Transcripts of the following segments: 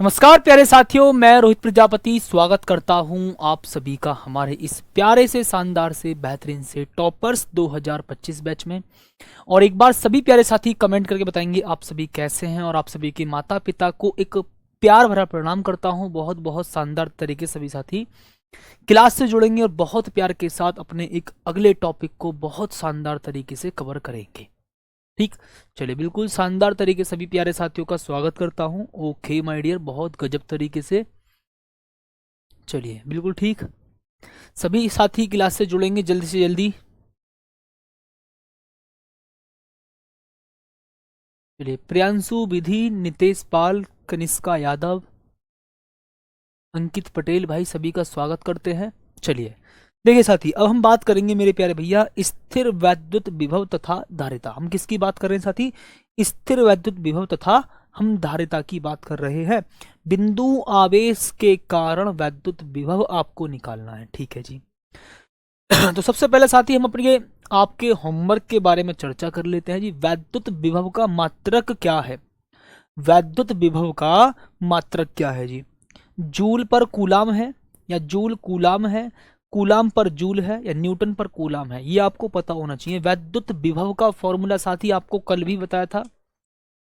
नमस्कार प्यारे साथियों, मैं रोहित प्रजापति स्वागत करता हूं आप सभी का हमारे इस प्यारे से शानदार से बेहतरीन से टॉपर्स 2025 बैच में। और एक बार सभी प्यारे साथी कमेंट करके बताएंगे आप सभी कैसे हैं, और आप सभी के माता पिता को एक प्यार भरा प्रणाम करता हूं। बहुत बहुत शानदार तरीके से सभी साथी क्लास से जुड़ेंगे और बहुत प्यार के साथ अपने एक अगले टॉपिक को बहुत शानदार तरीके से कवर करेंगे। ठीक, चलिए बिल्कुल शानदार तरीके सभी प्यारे साथियों का स्वागत करता हूं। ओके माय डियर, बहुत गजब तरीके से चलिए बिल्कुल ठीक, सभी साथी क्लास से जुड़ेंगे जल्दी से जल्दी। चलिए, प्रियांशु, विधि, नितेश पाल, कनिष्का यादव, अंकित पटेल भाई सभी का स्वागत करते हैं। चलिए देखिए साथी, अब हम बात करेंगे मेरे प्यारे भैया स्थिर वैद्युत विभव तथा धारिता। हम किसकी बात कर रहे हैं साथी? स्थिर वैद्युत विभव तथा हम धारिता की बात कर रहे हैं। बिंदु आवेश के कारण वैद्युत विभव आपको निकालना है, ठीक है जी। तो सबसे पहले साथी हम अपने आपके होमवर्क के बारे में चर्चा कर लेते हैं जी। वैद्युत विभव का मात्रक क्या है? वैद्युत विभव का मात्रक क्या है जी? जूल पर कूलाम है या जूल कूलाम है, कूलाम पर जूल है या न्यूटन पर कूलाम है, ये आपको पता होना चाहिए। वैद्युत विभव का फॉर्मूला साथी आपको कल भी बताया था।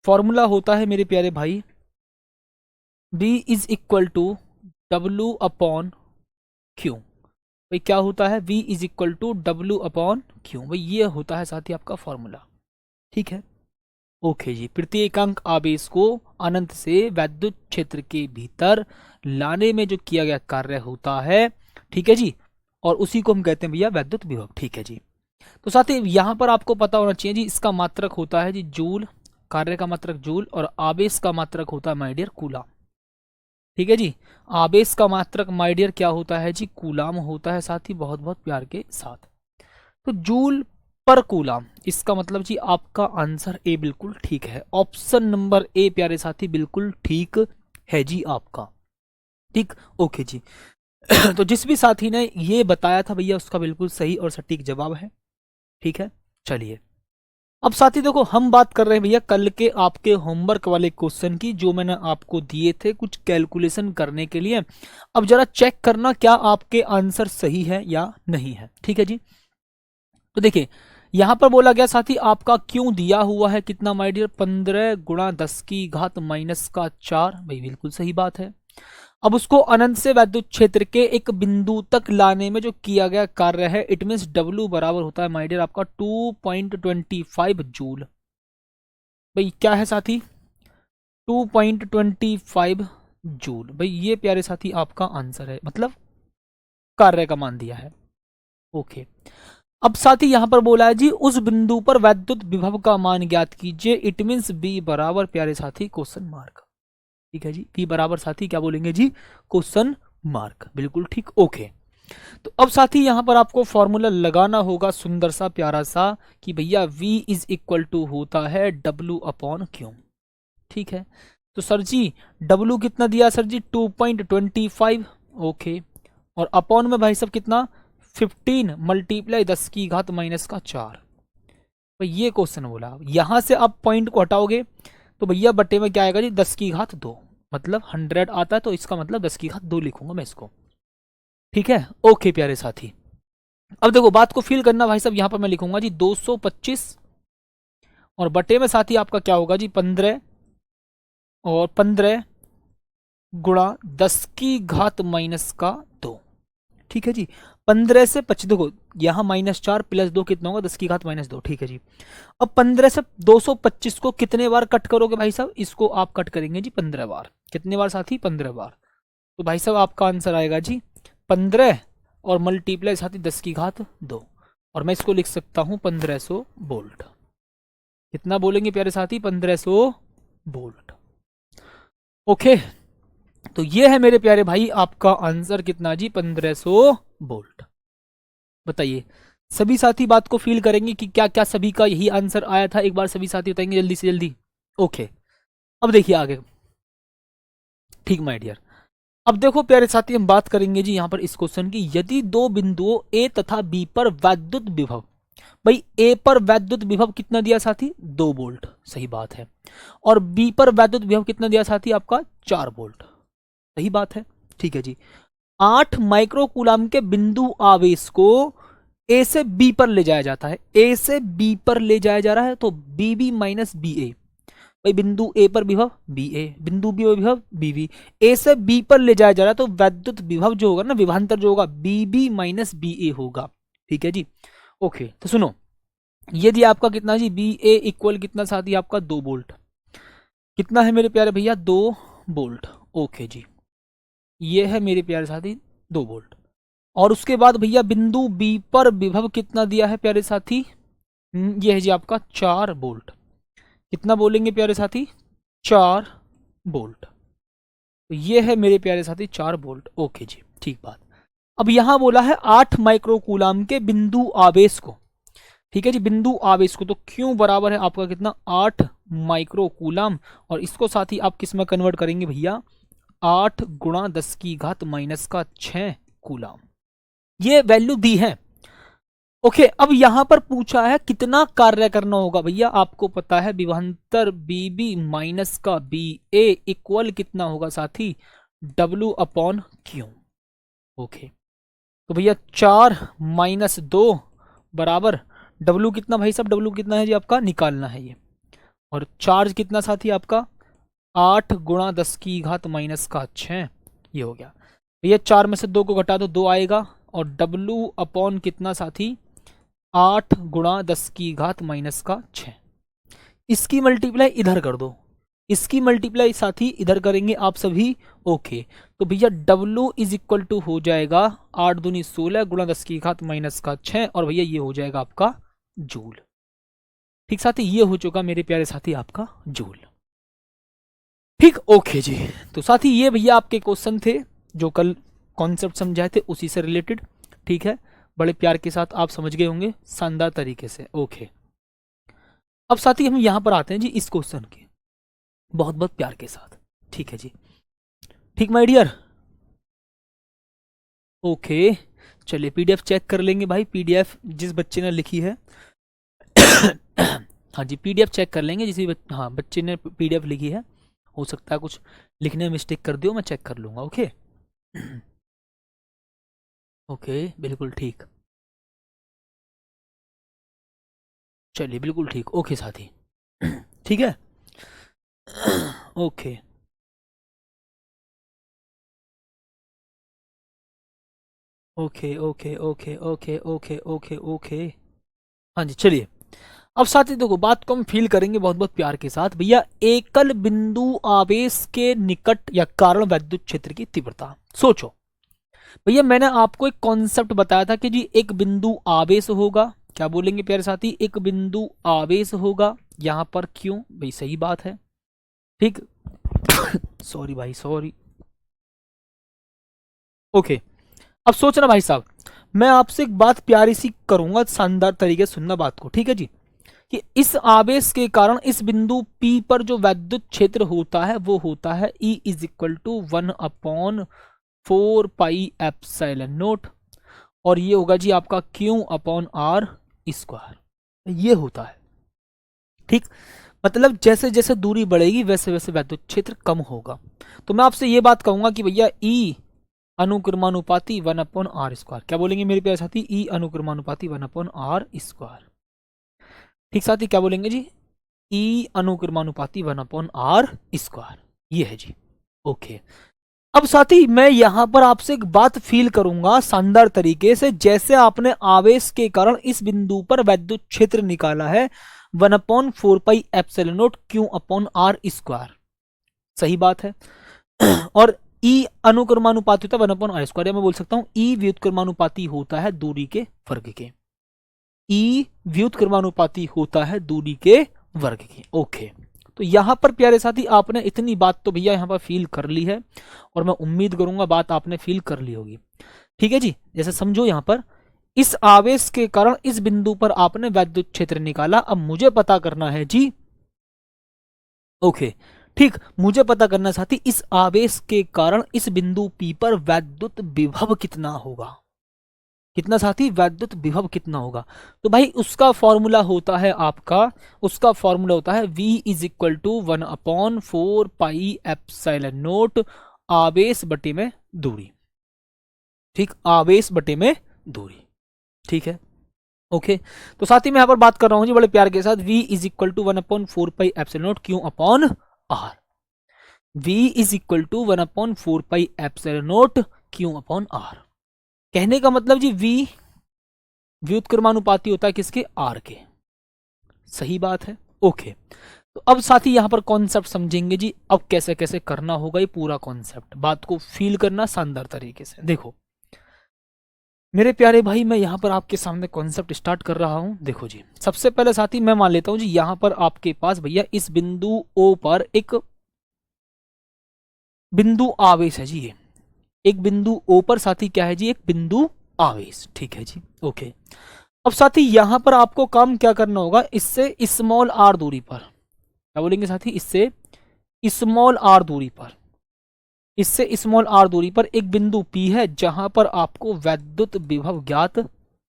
फॉर्मूला होता है मेरे प्यारे भाई V is equal to W upon Q. भाई क्या होता है? V is equal to W upon Q. भाई ये होता है साथी आपका फॉर्मूला, ठीक है। ओके जी, प्रत्येकांक आवेश को अनंत से वैद्युत क्षेत्र के भीतर लाने में जो किया गया कार्य होता है, ठीक है जी, और उसी को हम कहते हैं भैया वैद्युत विभव, ठीक है जी। तो साथ ही यहां पर आपको पता होना चाहिए जी, इसका मात्रक होता है जी जूल, कार्य का मात्रक जूल, और आवेश का मात्रक होता है माय डियर कूलाम, ठीक है जी। आवेश का मात्रक माय डियर क्या होता है जी? कूलाम होता है साथी, बहुत बहुत प्यार के साथ। तो जूल पर कूलाम, इसका मतलब जी आपका आंसर ए बिल्कुल ठीक है। ऑप्शन नंबर ए प्यारे साथी बिल्कुल ठीक है जी आपका, ठीक। ओके जी। तो जिस भी साथी ने ये बताया था भैया उसका बिल्कुल सही और सटीक जवाब है, ठीक है। चलिए अब साथी देखो, हम बात कर रहे हैं भैया कल के आपके होमवर्क वाले क्वेश्चन की, जो मैंने आपको दिए थे कुछ कैलकुलेशन करने के लिए। अब जरा चेक करना क्या आपके आंसर सही है या नहीं है, ठीक है जी। तो देखिए यहां पर बोला गया साथी आपका क्यों दिया हुआ है कितना माय डियर? 15 गुणा 10 की घात माइनस का 4। भाई बिल्कुल सही बात है। अब उसको अनंत से वैद्युत क्षेत्र के एक बिंदु तक लाने में जो किया गया कार्य है, इट मीन्स डब्ल्यू बराबर होता है माय डियर आपका 2.25 जूल। भाई क्या है साथी? 2.25 जूल। भाई ये प्यारे साथी आपका आंसर है, मतलब कार्य का मान दिया है। ओके, अब साथी यहां पर बोला है जी उस बिंदु पर वैद्युत विभव का मान ज्ञात कीजिए। इट मीन्स बी बराबर प्यारे साथी क्वेश्चन मार्क, ठीक है जी। बी बराबर साथी क्या बोलेंगे जी? क्वेश्चन मार्क, बिल्कुल ठीक। ओके, तो अब साथी यहां पर आपको फॉर्मूला लगाना होगा सुंदर सा प्यारा सा कि भैया V इज इक्वल टू होता है W अपॉन क्यू, ठीक है। तो सर जी W कितना दिया सर जी? 2.25। ओके, और अपॉन में भाई साहब कितना? 15 मल्टीप्लाई 10 की घात माइनस का 4। भाई ये क्वेश्चन बोला, यहां से आप पॉइंट को हटाओगे तो भैया बट्टे में क्या आएगा जी? 10 की घात 2, मतलब 100 आता है, तो इसका मतलब 10 की घात 2 लिखूंगा मैं इसको, ठीक है। ओके प्यारे साथी, अब देखो बात को फील करना भाई साहब, यहां पर मैं लिखूंगा जी 225, और बटे में साथी आपका क्या होगा जी? 15, और 15 गुणा 10 की घात माइनस का 2, ठीक है जी। 15 से 25, देखो यहाँ -4 प्लस 2 कितना होगा? 10 की घात -2, ठीक है जी। अब 15 से 225 को कितने बार कट करोगे भाई साहब? इसको आप कट करेंगे जी 15 बार। कितने बार साथी? 15 बार। तो भाई साहब आपका आंसर आएगा जी 15 और मल्टीप्लाई साथी 10 की घात 2, और मैं इसको लिख सकता हूं 1500 वोल्ट। कितना बोलेंगे प्यारे साथी? 1500 वोल्ट। ओके, तो ये है मेरे प्यारे भाई आपका आंसर कितना जी? 1500 वोल्ट। बताइए सभी साथी बात को फील करेंगे कि क्या क्या सभी का यही आंसर आया था? एक बार सभी साथी बताएंगे जल्दी से जल्दी। ओके, अब देखिए आगे, ठीक माय डियर। अब देखो प्यारे साथी हम बात करेंगे जी यहां पर इस क्वेश्चन की, यदि दो बिंदुओं ए तथा बी पर वैद्युत विभव भाई ए पर वैद्युत विभव कितना दिया साथी, 2 वोल्ट, सही बात है। और बी पर वैद्युत विभव कितना दिया साथी आपका, 4 वोल्ट, सही बात है। ठीक है जी। 8 माइक्रो कूलाम के बिंदु आवेश को ए से बी पर ले जाया जाता है, ए से बी पर ले जाया जा रहा है, तो बी बी माइनस बी ए, भाई बिंदु ए पर विभव बी ए, बिंदु बी पर विभव बी बी, ए से बी पर ले जाया जा रहा है, तो वैद्युत विभव जो होगा ना, विभवांतर जो होगा बी बी माइनस बी ए होगा। ठीक है जी। ओके, तो सुनो, ये दिया आपका कितना जी, बी ए इक्वल कितना साथी आपका 2 वोल्ट, कितना है मेरे प्यारे भैया, 2 वोल्ट। ओके जी, ये है मेरे प्यारे साथी 2 वोल्ट। और उसके बाद भैया बिंदु बी पर विभव कितना दिया है प्यारे साथी, ये है जी आपका 4 वोल्ट। कितना बोलेंगे प्यारे साथी, 4 वोल्ट। तो ये है मेरे प्यारे साथी 4 वोल्ट। ओके जी, ठीक बात। अब यहां बोला है 8 माइक्रो कूलाम के बिंदु आवेश को, ठीक है जी, बिंदु आवेश को, तो क्यों बराबर है आपका कितना, 8 माइक्रो कूलाम, और इसको साथ ही आप किस में कन्वर्ट करेंगे भैया, 8 गुणा 10 की घात माइनस का 6 कूलाम, ये वैल्यू दी है। ओके, अब यहां पर पूछा है कितना कार्य करना होगा भैया, आपको पता है विभवांतर बी बी माइनस का बी ए इक्वल कितना होगा साथी, डब्ल्यू अपॉन क्यू। ओके, तो भैया 4 माइनस 2 बराबर डब्ल्यू कितना भाई साहब, डब्ल्यू कितना है जी आपका, निकालना है ये, और चार्ज कितना साथी आपका, 8 गुणा 10 की घात माइनस का 6, ये हो गया भैया। 4 में से 2 को घटा दो, 2 आएगा, और डब्ल्यू अपॉन कितना साथी, 8 गुणा 10 की घात माइनस का 6। इसकी मल्टीप्लाई इधर कर दो, इसकी मल्टीप्लाई साथी इधर करेंगे आप सभी। ओके, तो भैया डब्ल्यू इज इक्वल टू हो जाएगा 8 दूनी 16 गुणा 10 की घात माइनस का 6, और भैया ये हो जाएगा आपका जूल। ठीक साथी, ये हो चुका मेरे प्यारे साथी आपका जूल। ठीक, ओके जी। तो साथी ये भैया आपके क्वेश्चन थे जो कल कॉन्सेप्ट समझाए थे, उसी से रिलेटेड। ठीक है, बड़े प्यार के साथ आप समझ गए होंगे, शानदार तरीके से। ओके, अब साथी हम यहां पर आते हैं जी इस क्वेश्चन के, बहुत बहुत प्यार के साथ। ठीक है जी, ठीक माय डियर। ओके, चलिए पीडीएफ चेक कर लेंगे भाई, पीडीएफ जिस बच्चे ने लिखी है हाँ जी, पीडीएफ चेक कर लेंगे, हाँ बच्चे ने पीडीएफ लिखी है, हो सकता है कुछ लिखने में मिस्टेक कर दियो, मैं चेक कर लूंगा। ओके ओके, बिल्कुल ठीक, चलिए बिल्कुल ठीक। ओके साथी ठीक है okay okay okay okay okay okay okay okay, हाँ जी चलिए। अब साथी देखो, बात को हम फील करेंगे बहुत बहुत प्यार के साथ। भैया एकल बिंदु आवेश के निकट या कारण वैद्युत क्षेत्र की तीव्रता। सोचो भैया, मैंने आपको एक कॉन्सेप्ट बताया था कि जी एक बिंदु आवेश होगा, क्या बोलेंगे प्यारे साथी, एक बिंदु आवेश होगा, यहां पर क्यों भाई, सही बात है। ठीक सॉरी भाई सॉरी। ओके, अब सोचना भाई साहब, मैं आपसे एक बात प्यारी सी करूंगा, शानदार तरीके से सुनना बात को। ठीक है जी, कि इस आवेश के कारण इस बिंदु P पर जो वैद्युत क्षेत्र होता है वो होता है E is equal to 1/4 pi epsilon note, और ये होगा जी आपका Q अपॉन R स्क्वायर, ये होता है। ठीक, मतलब जैसे जैसे दूरी बढ़ेगी वैसे वैसे वैद्युत क्षेत्र कम होगा। तो मैं आपसे ये बात कहूंगा कि भैया E अनुक्रमानुपाती 1/r स्क्वायर, क्या बोलेंगे मेरे प्यारे साथी, E अनुक्रमानुपाती 1/r स्क्वायर। ठीक साथी, क्या बोलेंगे जी, E अनुक्रमानुपाती 1/r स्क्वायर, ये है जी। ओके, अब साथी मैं यहां पर आपसे एक बात फील करूंगा शानदार तरीके से, जैसे आपने आवेश के कारण इस बिंदु पर वैद्युत क्षेत्र निकाला है 1/4 pi epsilon not Q upon R square, सही बात है। और E अनुक्रमानुपाती होता है 1/r स्क्वायर, या मैं बोल सकता हूं E व्युत्क्रमानुपाती होता है दूरी के वर्ग के, E व्युत्क्रमानुपाती होता है दूरी के वर्ग के। ओके, तो यहां पर प्यारे साथी आपने इतनी बात तो भैया यहां पर फील कर ली है, और मैं उम्मीद करूंगा बात आपने फील कर ली होगी। ठीक है जी, जैसे समझो यहां पर इस आवेश के कारण इस बिंदु पर आपने वैद्युत क्षेत्र निकाला, अब मुझे पता करना है जी। ओके ठीक, मुझे पता करना साथी इस आवेश के कारण इस बिंदु P पर वैद्युत विभव कितना होगा। कितना साथी, वैद्युत विभव कितना होगा। तो भाई उसका फॉर्मूला होता है आपका, उसका फॉर्मूला होता है V is equal to 1/4 pi epsilon nought आवेश बटे में दूरी। ठीक, आवेश बटे में दूरी। ठीक है, ओके। तो साथ ही मैं यहां पर बात कर रहा हूं जी बड़े प्यार के साथ, V is equal to 1/4 pi epsilon note Q upon R. V is equal to 1/4 pi epsilon note Q upon R. कहने का मतलब जी V व्युत्क्रमानुपाती होता है किसके, आर के। सही बात है, ओके। तो अब साथी यहां पर कॉन्सेप्ट समझेंगे जी, अब कैसे कैसे करना होगा ये पूरा कॉन्सेप्ट, बात को फील करना शानदार तरीके से। देखो मेरे प्यारे भाई, मैं यहां पर आपके सामने कॉन्सेप्ट स्टार्ट कर रहा हूं। देखो जी, सबसे पहले साथी मैं मान लेता हूं जी, यहां पर आपके पास भैया इस बिंदु O पर एक बिंदु आवेश है जी, ये एक बिंदु O पर साथी क्या है जी, एक बिंदु आवेश। ठीक है जी, ओके। अब साथी यहां पर आपको काम क्या करना होगा, इससे स्मॉल r दूरी पर, क्या बोलेंगे साथी, इससे स्मॉल r दूरी पर, इससे स्मॉल r दूरी पर एक बिंदु P है जहां पर आपको वैद्युत विभव ज्ञात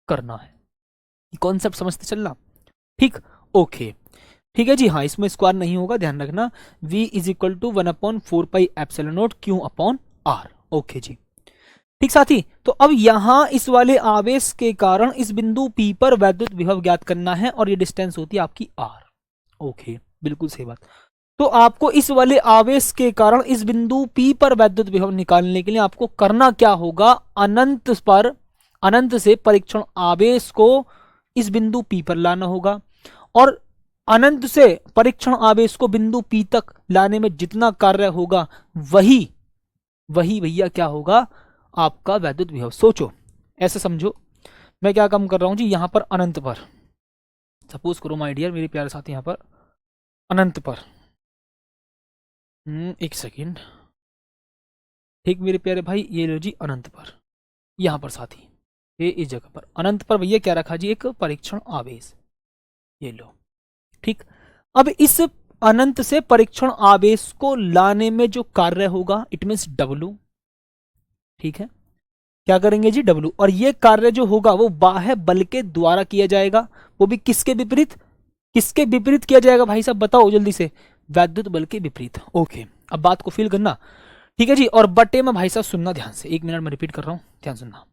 करना है। कॉन्सेप्ट समझते चलना, ठीक, ओके। ठीक है जी, हाँ इसमें स्क्वायर नहीं होगा, ध्यान रखना। V is equal to 1/4 pi epsilon note Q upon R. Okay जी, ठीक साथी। तो अब यहां इस वाले आवेश के कारण इस बिंदु P पर वैद्युत विभव ज्ञात करना है और ये डिस्टेंस होती है आपकी R। ओके, बिल्कुल सही बात। तो आपको इस वाले आवेश के कारण इस बिंदु P पर वैद्युत विभव निकालने के लिए आपको करना क्या होगा, अनंत पर, अनंत से परीक्षण आवेश को इस बिंदु P पर लाना होगा, और अनंत से परीक्षण आवेश को बिंदु P तक लाने में जितना कार्य होगा वही भैया क्या होगा, आपका वैद्युत विभव। सोचो, ऐसे समझो, मैं क्या काम कर रहा हूं जी, यहां पर अनंत पर, सपोज करो माय डियर मेरे प्यारे साथी, यहां पर अनंत पर, एक सेकेंड, ठीक मेरे प्यारे भाई, ये लो जी अनंत पर, यहां पर साथी ये इस जगह पर अनंत पर भैया क्या रखा जी, एक परीक्षण आवेश, ये लो। ठीक, अब इस अनंत से परीक्षण आवेश को लाने में जो कार्य होगा इट मीन्स W। ठीक है, क्या करेंगे जी, W। और ये कार्य जो होगा वो बाह्य बल के द्वारा किया जाएगा, वो भी किसके विपरीत, किसके विपरीत किया जाएगा भाई साहब, बताओ जल्दी से, वैद्युत बल के विपरीत। ओके, अब बात को फील करना, ठीक है जी। और बटे में भाई साहब सुनना ध्यान से, 1 मिनट में रिपीट कर रहा हूं, ध्यान सुनना।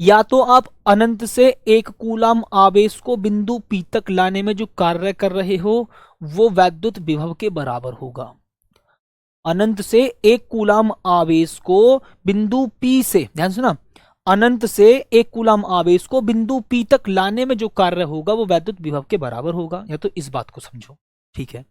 या तो आप अनंत से 1 कूलाम आवेश को बिंदु P तक लाने में जो कार्य कर रहे हो वो वैद्युत विभव के बराबर होगा। अनंत से 1 कूलाम आवेश को बिंदु P से, ध्यान सुना, अनंत से 1 कूलाम आवेश को बिंदु P तक लाने में जो कार्य होगा वो वैद्युत विभव के बराबर होगा। या तो इस बात को समझो, ठीक है।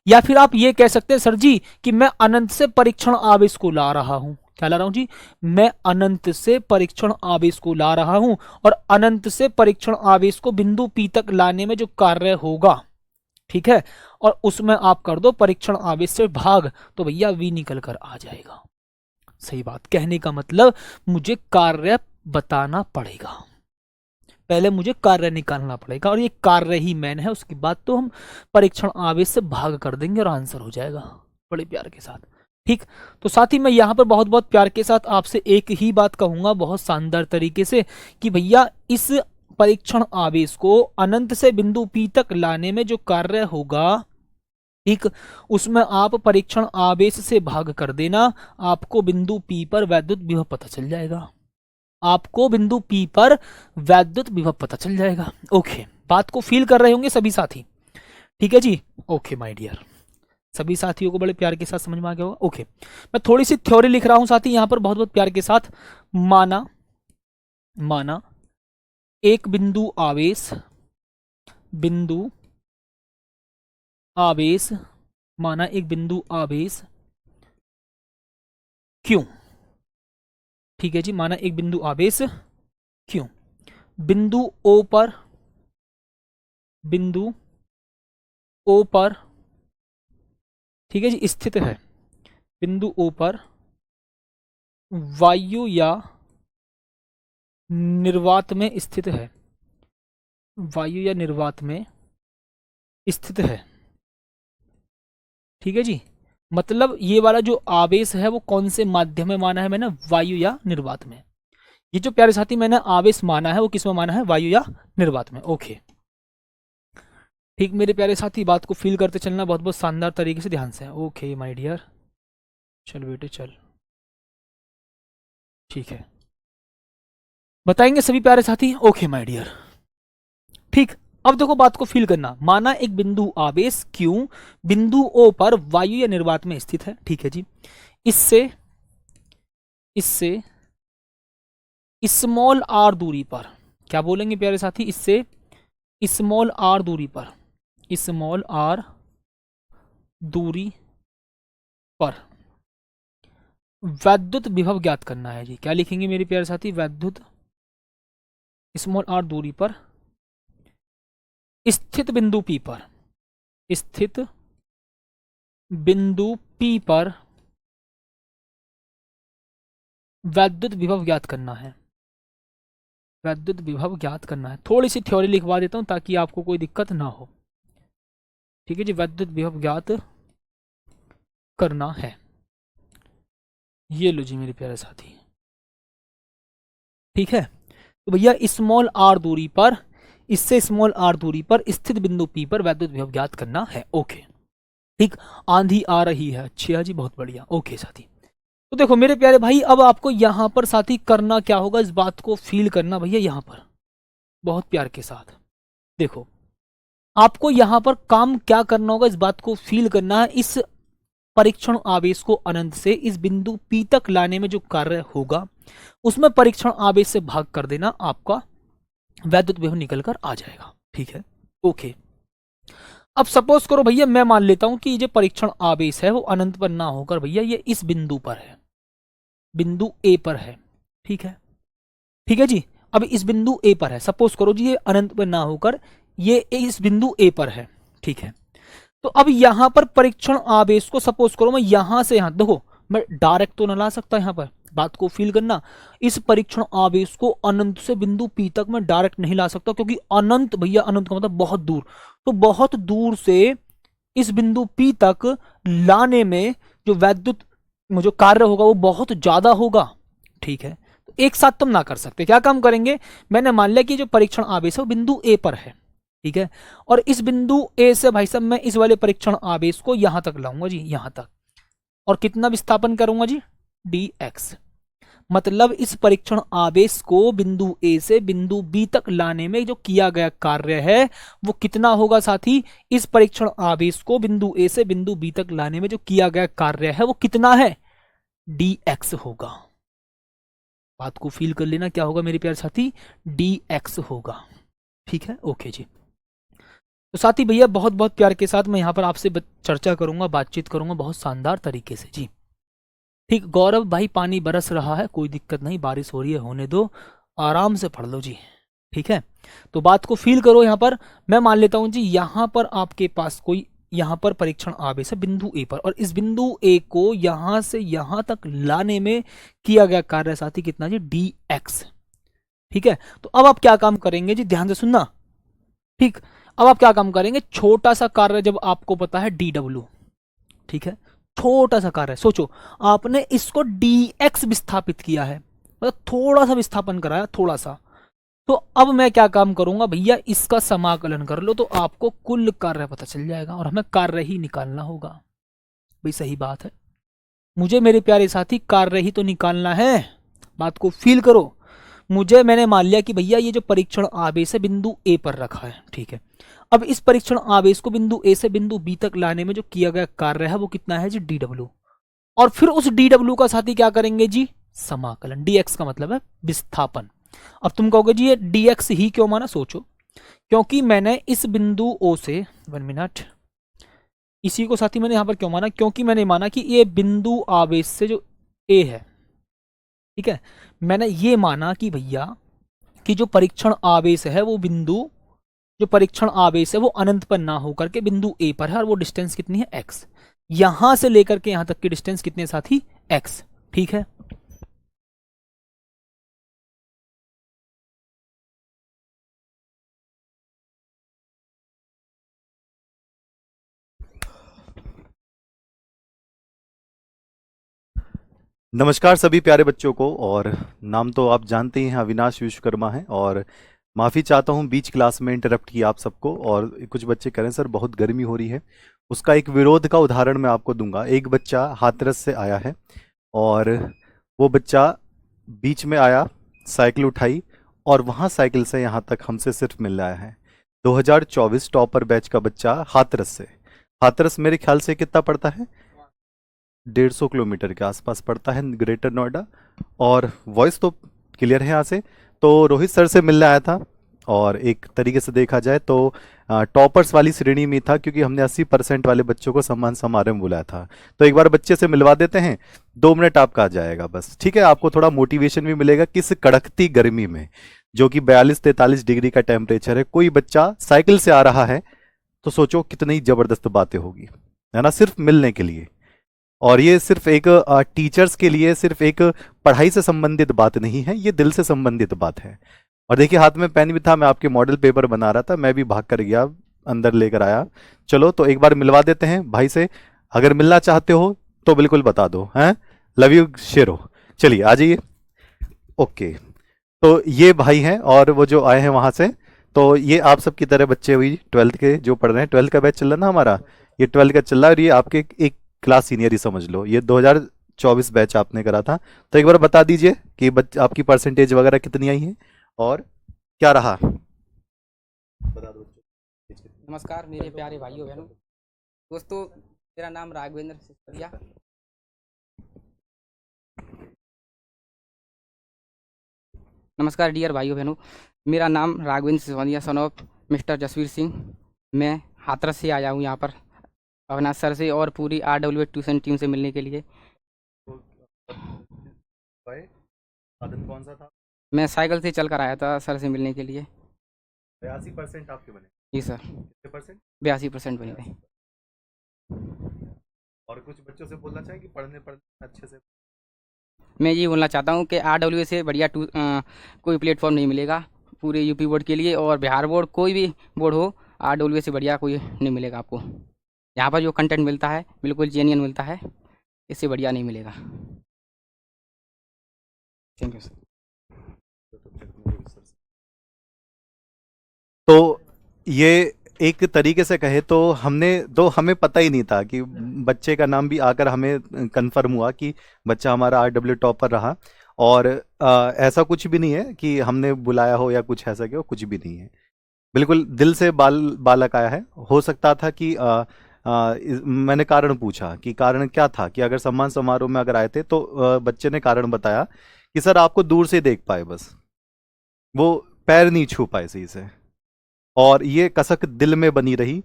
या फिर आप ये कह सकते हैं सर जी कि मैं अनंत से परीक्षण आवेश को ला रहा हूं, क्या ला रहा हूं जी, मैं अनंत से परीक्षण आवेश को ला रहा हूं, और अनंत से परीक्षण आवेश को बिंदु P तक लाने में जो कार्य होगा, ठीक है, और उसमें आप कर दो परीक्षण आवेश से भाग, तो भैया V निकल कर आ जाएगा। सही बात, कहने का मतलब मुझे कार्य बताना पड़ेगा, पहले मुझे कार्य निकालना पड़ेगा, और ये कार्य ही मैन है, उसके बाद तो हम परीक्षण आवेश से भाग कर देंगे और आंसर हो जाएगा बड़े प्यार के साथ। ठीक, तो साथ ही मैं यहां पर बहुत बहुत प्यार के साथ आपसे एक ही बात कहूंगा बहुत शानदार तरीके से, कि भैया इस परीक्षण आवेश को अनंत से बिंदु P तक लाने में जो कार्य होगा, ठीक, उसमें आप परीक्षण आवेश से भाग कर देना, आपको बिंदु P पर वैद्युत विभव पता चल जाएगा, आपको बिंदु P पर वैद्युत विभव पता चल जाएगा। ओके, बात को फील कर रहे होंगे सभी साथी, ठीक है जी। ओके माय डियर, सभी साथियों को बड़े प्यार के साथ समझ में आ गया होगा। ओके, मैं थोड़ी सी थ्योरी लिख रहा हूं साथी यहां पर बहुत बहुत प्यार के साथ। माना एक बिंदु आवेश, माना एक बिंदु आवेश क्यों, ठीक है जी, माना एक बिंदु आवेश क्यों बिंदु O पर, ठीक है जी, स्थित है, बिंदु O पर वायु या निर्वात में स्थित है, वायु या निर्वात में स्थित है, ठीक है जी। मतलब ये वाला जो आवेश है वो कौन से माध्यम में माना है मैंने, वायु या निर्वात में। ये जो प्यारे साथी मैंने आवेश माना है वो किस में माना है, वायु या निर्वात में। ओके ठीक मेरे प्यारे साथी, बात को फील करते चलना, बहुत बहुत शानदार तरीके से, ध्यान से। ओके माय डियर, चल बेटे चल, ठीक है, बताएंगे सभी प्यारे साथी। ओके माय डियर, ठीक। अब देखो बात को फील करना, माना एक बिंदु आवेश क्यों बिंदु ओ पर वायु या निर्वात में स्थित है, ठीक है जी। इससे इससे स्मॉल आर दूरी पर, क्या बोलेंगे प्यारे साथी, इससे स्मॉल आर दूरी पर, स्मॉल आर दूरी पर वैद्युत विभव ज्ञात करना है जी। क्या लिखेंगे मेरे प्यारे साथी, वैद्युत स्मॉल आर दूरी पर स्थित बिंदु पी पर, स्थित बिंदु पी पर वैद्युत विभव ज्ञात करना है, वैद्युत विभव ज्ञात करना है। थोड़ी सी थ्योरी लिखवा देता हूं ताकि आपको कोई दिक्कत ना हो, ठीक है जी। वैद्युत विभव ज्ञात करना है, ये लो जी मेरे प्यारे साथी, ठीक है। तो भैया स्मॉल आर दूरी पर, इससे स्मॉल आर दूरी पर स्थित बिंदु पी पर वैद्युत विभव ज्ञात करना है। ओके ठीक, आंधी आ रही है, अच्छा जी, बहुत बढ़िया। ओके साथी, तो देखो मेरे प्यारे भाई, अब आपको यहां पर साथी करना क्या होगा, इस बात को फील करना भैया यहां पर बहुत प्यार के साथ। देखो आपको यहां पर काम क्या करना होगा, इस बात को फील करना है। इस परीक्षण आवेश को अनंत से इस बिंदु पी तक लाने में जो कार्य होगा उसमें परीक्षण आवेश से भाग कर देना, आपका वैद्युत विभव निकल कर आ जाएगा, ठीक है। ओके, अब सपोज करो भैया मैं मान लेता हूं कि ये जो परीक्षण आवेश है वो अनंत पर ना होकर भैया ये इस बिंदु पर है, बिंदु ए पर है, ठीक है, ठीक है जी। अब इस बिंदु ए पर है, सपोज करो जी ये अनंत पर ना होकर ये इस बिंदु ए पर है, ठीक है। तो अब यहां पर परीक्षण आवेश को सपोज करो मैं यहां से, यहां देखो मैं डायरेक्ट तो ना ला सकता, यहां पर बात को फील करना, इस परीक्षण आवेश को अनंत से बिंदु पी तक मैं डायरेक्ट नहीं ला सकता, क्योंकि अनंत भैया, अनंत का मतलब बहुत दूर, तो बहुत दूर से इस बिंदु पी तक लाने में जो वैद्युत जो कार्य होगा वो बहुत ज्यादा होगा, ठीक है। तो एक साथ तुम ना कर सकते, क्या काम करेंगे, मैंने मान लिया कि जो परीक्षण आवेश है वो बिंदु ए पर है, ठीक है, और इस बिंदु ए से भाई साहब मैं इस वाले परीक्षण आवेश को यहां तक लाऊंगा जी, यहां तक, और कितना विस्थापन करूंगा जी, dx। मतलब इस परीक्षण आवेश को बिंदु ए से बिंदु बी तक लाने में जो किया गया कार्य है वो कितना होगा साथी, इस परीक्षण आवेश को बिंदु ए से बिंदु बी तक लाने में जो किया गया कार्य है वो कितना है, dx होगा। बात को फील कर लेना, क्या होगा मेरे प्यारे साथी, dx होगा, ठीक है। ओके जी, तो साथी भैया बहुत बहुत प्यार के साथ मैं यहाँ पर आपसे चर्चा करूंगा, बातचीत करूंगा बहुत शानदार तरीके से जी, ठीक। गौरव भाई पानी बरस रहा है, कोई दिक्कत नहीं, बारिश हो रही है, होने दो, आराम से पढ़ लो जी, ठीक है। तो बात को फील करो, यहाँ पर मैं मान लेता हूं जी, यहाँ पर आपके पास कोई यहाँ पर परीक्षण आवेश है बिंदु ए पर, और इस बिंदु ए को यहां से यहां तक लाने में किया गया कार्य साथी कितना जी, dx, ठीक है। तो अब आप क्या काम करेंगे जी, ध्यान से सुनना, ठीक। अब आप क्या काम करेंगे, छोटा सा कार्य जब आपको पता है dw, ठीक है, छोटा सा कार्य, सोचो आपने इसको dx विस्थापित किया है, मतलब थोड़ा सा विस्थापन कराया, थोड़ा सा। तो अब मैं क्या काम करूंगा भैया, इसका समाकलन कर लो तो आपको कुल कार्य पता चल जाएगा, और हमें कार्य ही निकालना होगा भाई, सही बात है, मुझे मेरे प्यारे साथी कार्य ही तो निकालना है। बात को फील करो, मुझे मैंने मान लिया कि भैया ये जो परीक्षण आवेश है बिंदु ए पर रखा है, ठीक है। अब इस परीक्षण आवेश को बिंदु ए से बिंदु बी तक लाने में जो किया गया कार्य है वो कितना है जी, dw, और फिर उस dw का साथी क्या करेंगे जी, समाकलन, dx का मतलब है विस्थापन। अब तुम कहोगे जी ये dx ही क्यों माना, सोचो, क्योंकि मैंने इस बिंदु ओ से, 1 मिनट, इसी को साथी मैंने यहां पर क्यों माना, क्योंकि मैंने माना कि ये बिंदु आवेश से जो ए है, ठीक है, मैंने ये माना कि भैया कि जो परीक्षण आवेश है वो बिंदु, जो परीक्षण आवेश है वो अनंत पर ना होकर के बिंदु ए पर है, और वो डिस्टेंस कितनी है, x, यहां से लेकर के यहां तक की डिस्टेंस कितनी है साथी, x, ठीक है। नमस्कार सभी प्यारे बच्चों को। और नाम तो आप जानते ही हैं, अविनाश विश्वकर्मा है। और माफ़ी चाहता हूँ बीच क्लास में इंटरप्ट किया आप सबको। और कुछ बच्चे कह रहे हैं सर बहुत गर्मी हो रही है। उसका एक विरोध का उदाहरण मैं आपको दूंगा। एक बच्चा हाथरस से आया है और वो बच्चा बीच में आया, साइकिल उठाई और वहाँ साइकिल से यहाँ तक हमसे सिर्फ मिल आया है। 2024 टॉपर बैच का बच्चा हाथरस से। हाथरस मेरे ख्याल से कितना पड़ता है, 150 किलोमीटर के आसपास पड़ता है ग्रेटर नोएडा। और वॉइस तो क्लियर है यहाँ से। तो रोहित सर से मिलने आया था और एक तरीके से देखा जाए तो टॉपर्स वाली श्रेणी में था, क्योंकि हमने 80% वाले बच्चों को सम्मान समारोह में बुलाया था। तो एक बार बच्चे से मिलवा देते हैं, 2 मिनट आपका आ जाएगा बस, ठीक है। आपको थोड़ा मोटिवेशन भी मिलेगा किस कड़कती गर्मी में, जो कि 42-43 डिग्री का टेम्परेचर है, कोई बच्चा साइकिल से आ रहा है। तो सोचो कितनी जबरदस्त बातें होगी, है ना, सिर्फ मिलने के लिए। और ये सिर्फ एक टीचर्स के लिए सिर्फ एक पढ़ाई से संबंधित बात नहीं है, ये दिल से संबंधित बात है। और देखिए हाथ में पेन भी था, मैं आपके मॉडल पेपर बना रहा था, मैं भी भाग कर गया, अंदर लेकर आया। चलो तो एक बार मिलवा देते हैं भाई से। अगर मिलना चाहते हो तो बिल्कुल बता दो, हैं। लव यू शेरो। चलिए आ जाइए। ओके। तो ये भाई हैं और वो जो आए हैं वहां से। तो ये आप सबकी तरह बच्चे हुई 12th के जो पढ़ रहे हैं, 12th का बैच चल रहा है ना हमारा। ये 12th का चल रहा है और ये आपके एक क्लास सीनियर ही समझ लो। ये 2024 बैच आपने करा था। तो एक बार बता दीजिए कि आपकी परसेंटेज वगैरह कितनी आई है और क्या रहा, बता दो बच्चों। नमस्कार मेरे प्यारे भाइयों बहनों दोस्तों। मेरा नाम राघवेंद्र सिसोदिया। नमस्कार डियर भाइयों बहनों, मेरा नाम Raghavendra Sisodia son of mister Jasveer Singh. मैं हाथरस से आया हूँ यहाँ पर अविनाश सर से और पूरी RWA ट्यूशन टीम से मिलने के लिए। तो साधन कौन सा था? मैं साइकिल से चल कर आया था सर से मिलने के लिए। 82% आपके बने? जी सर, कितने परसेंट? 82% बने थे। 82। और कुछ बच्चों से बोलना चाहिए कि पढ़ने पढ़ने अच्छे से। मैं ये बोलना चाहता हूँ कि RWA से बढ़िया कोई प्लेटफॉर्म नहीं मिलेगा पूरे यूपी बोर्ड के लिए, और बिहार बोर्ड कोई भी बोर्ड हो, RWA से बढ़िया कोई नहीं मिलेगा आपको। यहाँ पर जो कंटेंट मिलता है बिल्कुल जेन्युइन मिलता है, इससे बढ़िया नहीं मिलेगा। Thank you sir. तो ये एक तरीके से कहे तो हमें पता ही नहीं था कि बच्चे का नाम भी आकर हमें कंफर्म हुआ कि बच्चा हमारा RW टॉपर रहा। और ऐसा कुछ भी नहीं है कि हमने बुलाया हो या कुछ ऐसा क्या हो, कुछ भी नहीं है। बिल्कुल दिल से बालक आया है। हो सकता था कि मैंने कारण पूछा कि कारण क्या था, कि अगर सम्मान समारोह में अगर आए थे तो बच्चे ने कारण बताया कि सर आपको दूर से देख पाए बस, वो पैर नहीं छू पाए सही से। और ये कसक दिल में बनी रही,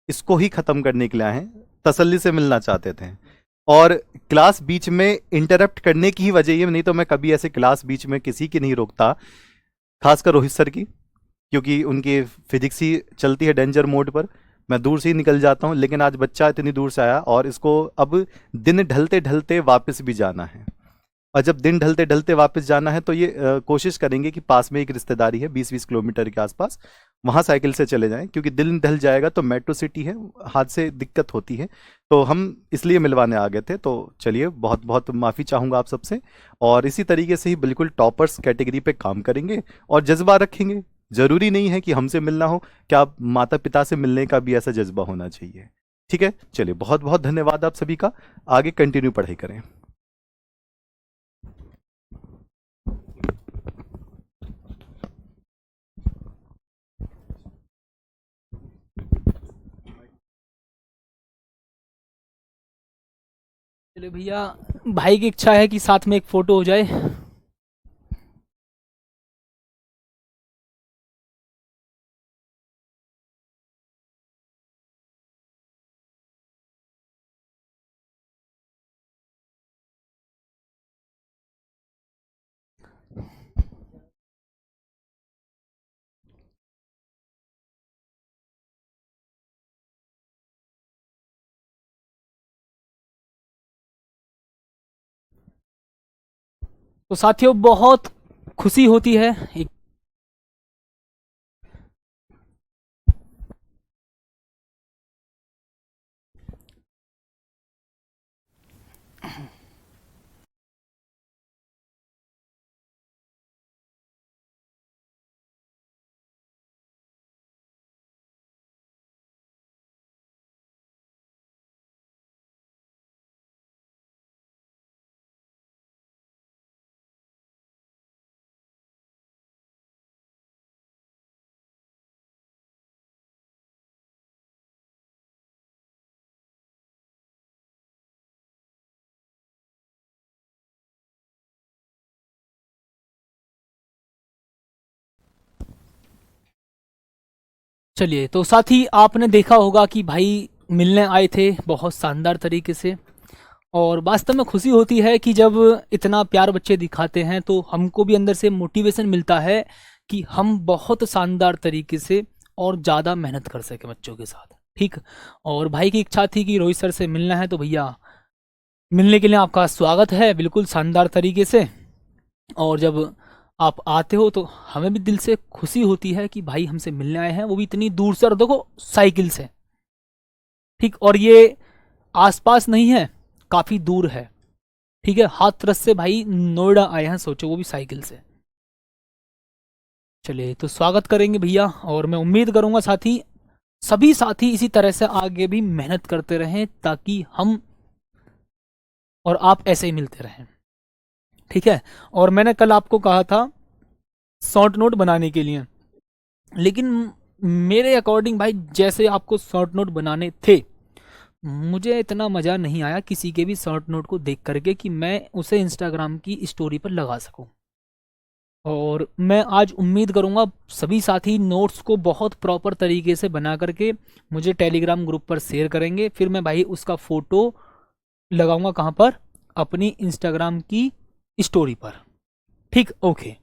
इसको ही खत्म करने के लिए आए हैं। तसल्ली से मिलना चाहते थे। और क्लास बीच में इंटरप्ट करने की ही वजह ये, नहीं तो मैं कभी ऐसे क्लास बीच में किसी की नहीं रोकता, खासकर रोहित सर की, क्योंकि उनकी फिजिक्स ही चलती है डेंजर मोड पर। मैं दूर से ही निकल जाता हूँ। लेकिन आज बच्चा इतनी दूर से आया और इसको अब दिन ढलते ढलते वापस भी जाना है। और जब दिन ढलते ढलते वापस जाना है तो ये कोशिश करेंगे कि पास में एक रिश्तेदारी है 20-20 किलोमीटर के आसपास, वहाँ साइकिल से चले जाएं, क्योंकि दिन ढल जाएगा तो मेट्रो सिटी है, हाथ से दिक्कत होती है। तो हम इसलिए मिलवाने आ गए थे। तो चलिए, बहुत बहुत माफ़ी चाहूँगा आप सबसे। और इसी तरीके से ही बिल्कुल टॉपर्स कैटेगरी पे काम करेंगे और जज्बा रखेंगे। ज़रूरी नहीं है कि हमसे मिलना हो, क्या माता पिता से मिलने का भी ऐसा जज्बा होना चाहिए। ठीक है, चलिए बहुत बहुत धन्यवाद आप सभी का। आगे कंटिन्यू पढ़ाई करें। चलिए भैया, भाई की इच्छा है कि साथ में एक फ़ोटो हो जाए। तो साथियों, बहुत खुशी होती है एक चलिए, तो साथी आपने देखा होगा कि भाई मिलने आए थे बहुत शानदार तरीके से, और वास्तव में खुशी होती है कि जब इतना प्यार बच्चे दिखाते हैं तो हमको भी अंदर से मोटिवेशन मिलता है कि हम बहुत शानदार तरीके से और ज़्यादा मेहनत कर सकें बच्चों के साथ। ठीक, और भाई की इच्छा थी कि रोहित सर से मिलना है, तो भैया मिलने के लिए आपका स्वागत है बिल्कुल शानदार तरीके से। और जब आप आते हो तो हमें भी दिल से खुशी होती है कि भाई हमसे मिलने आए हैं, वो भी इतनी दूर से, और देखो साइकिल से। ठीक, और ये आसपास नहीं है, काफ़ी दूर है। ठीक है, हाथरस से भाई नोएडा आए हैं, सोचो वो भी साइकिल से। चलिए, तो स्वागत करेंगे भैया, और मैं उम्मीद करूंगा साथी सभी साथी इसी तरह से आगे भी मेहनत करते रहें ताकि हम और आप ऐसे ही मिलते रहें। ठीक है, और मैंने कल आपको कहा था शॉर्ट नोट बनाने के लिए, लेकिन मेरे अकॉर्डिंग भाई जैसे आपको शॉर्ट नोट बनाने थे, मुझे इतना मज़ा नहीं आया किसी के भी शॉर्ट नोट को देख करके कि मैं उसे इंस्टाग्राम की स्टोरी पर लगा सकूं। और मैं आज उम्मीद करूंगा सभी साथी नोट्स को बहुत प्रॉपर तरीके से बना करके मुझे टेलीग्राम ग्रुप पर शेयर करेंगे, फिर मैं भाई उसका फ़ोटो लगाऊंगा कहाँ पर, अपनी इंस्टाग्राम की स्टोरी पर। ठीक, ओके।